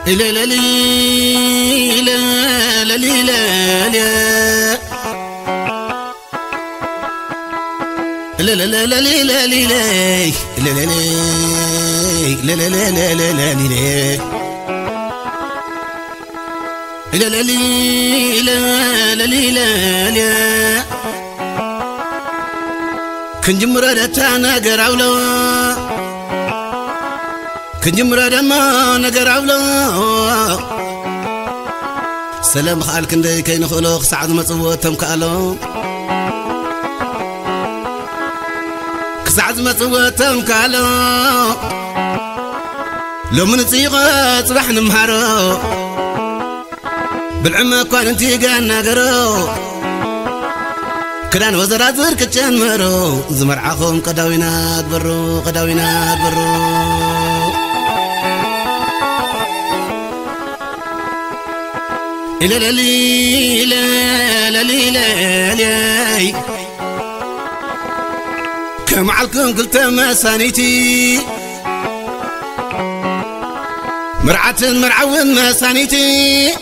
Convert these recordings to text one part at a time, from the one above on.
لا لا لا لا لا لا لا لا لا لا لا لا لا كنجمر رتانا قراولو كنجمر دما نقراولو سلام خالك ندي كاين خلوق سعد مصوتهم كالو سعد مصوتهم كالو لو من صيغه صباح نمهرو بالعمى كان انتي قالنا قرو كدان وزرات زرك تشمرو زمرعاكم قداوينات برو قداوينات برو لا لا لا لا لا كم علكم قلت ما سانيتي مرعة مرعون ما سانيتي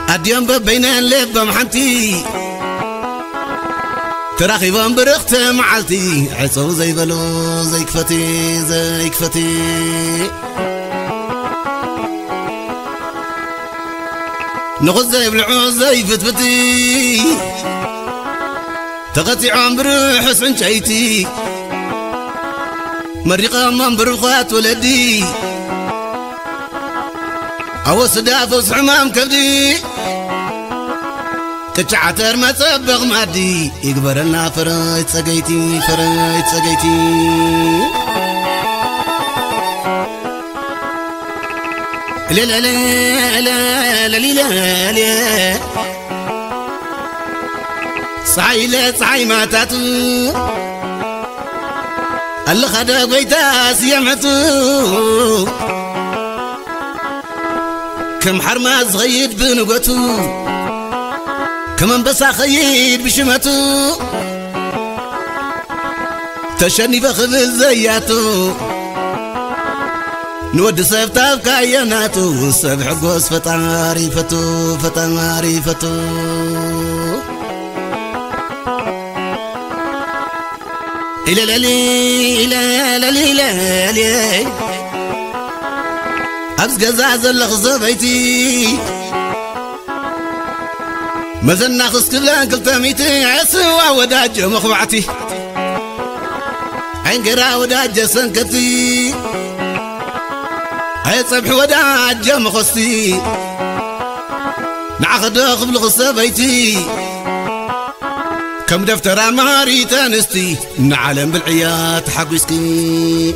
أديم بين اللب محنتي تراخيبان برخت معلتي عصو زي بلو زي كفتي زي كفتي نغز زي بالعوز زي فتفتي تغطي عمر حسن شايتي مريقة من برخات ولدي أو صداف وصحمام كبدي كتشعتر ما تبغ مادي يقبر لنا فريت سقيتي فريت سقيتي لا لا لا لا لا لا لا صعي لا صعي ما تاتو اللي خدا بيتا سيمعتو كم حرمة صغير بنقوتو كمان بس خير بشمتو تشني بخبز زياتو نود سبتا بكايناتو سبح قوس فتاري فتو فتاري فتو لا لا لا لا لا لا أبز قزاز اللغز بيتي مزنا خص كلان كلتميتي عسوا وداج مخبعتي عين قرا وداج سنكتي هاي صبح وداج مخصي نعخد قبل خص بيتي كم دفتر ماري تنستي نعلم بالعيات حقوسكي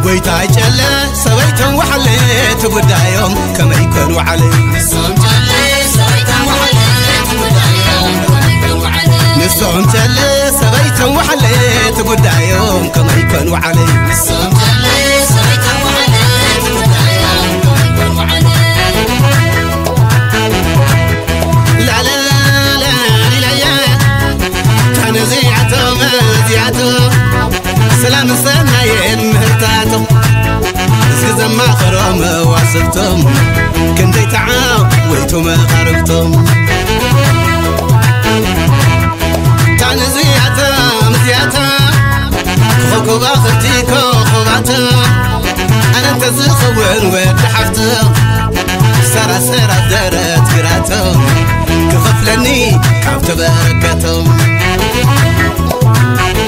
ويتاي جلا سويتهم وحليت ودايهم كما يكونوا علي نسهم جلا سويتهم وحليت ودايهم كما يكونوا علي نسهم جلا سويتهم وحليت ودايهم كما يكونوا علي نسهم جلا سويتهم وحليت ودايهم كما يكونوا علي لا لا لا لا لا تنزيعته مزيعته سلام السنايين مهرتاتم اسكزم ما خرم واسبتم كنتي تعاو ويتم غربتم تنزيعته مزيعته خوكو باختي كوخواته انا انتزل خور ودحفته سرا سرا درت قراتهم كخفلني كعبت بركتهم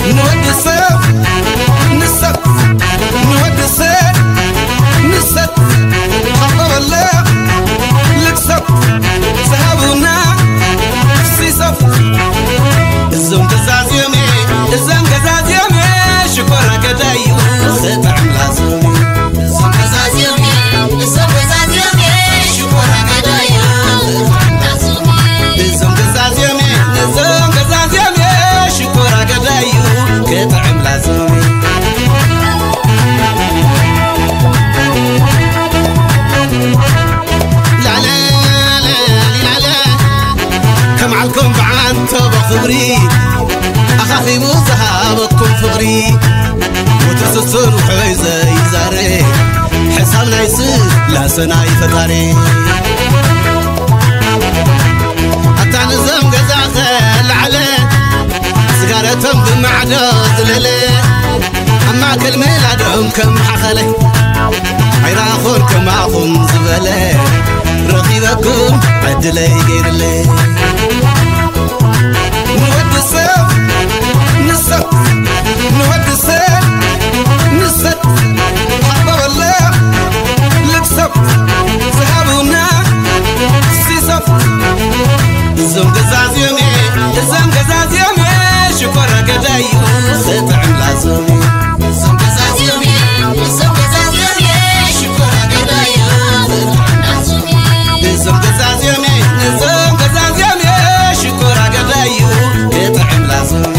نود الصف نسف نود الصف نسف خطر الله لك صف سهبونا في صف الزم قزاز يومي الزم قزاز يومي شكرا كدايو ستعم لازمي الزم قزاز يومي الزم قزاز يومي شكرا كدايو ستعم لازمي الزم قزاز يومي الزم قزاز يومي شكرا كدايو كتعم لازمي لا لا لا لا كم علكم بعد توبة خبري أخافي مو ذهبتكم فقري وتسسر وحويزة يزاري حساب نايس لا سناي فتاري حتى نزم قزاخ العلي سيجارتهم بمعدو ذللي أما كل ميلادهم كم حخلي عيراخون كم أخون زبلي رقيبكم عدلي غير لي نود السب نسب نود السب نسب حبا والله لكسب سهبونا سيسب زم قزاز يومي زم قزاز يومي شكرا قدايو ستعم لازمي زم قزاز يومي زم قزاز يومي شكرا قدايو ستعم لازمي زم قزاز يومي زم قزاز يومي شكرا قدايو ستعم لازمي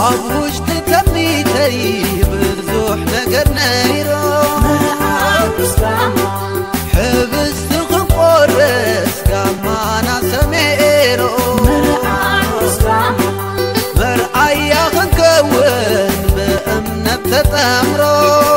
أبوش تتميتي برزوح نقرنا يرو حبس تغفرس كمانا سميرو مرعيا خنكون بأمنة تتمرو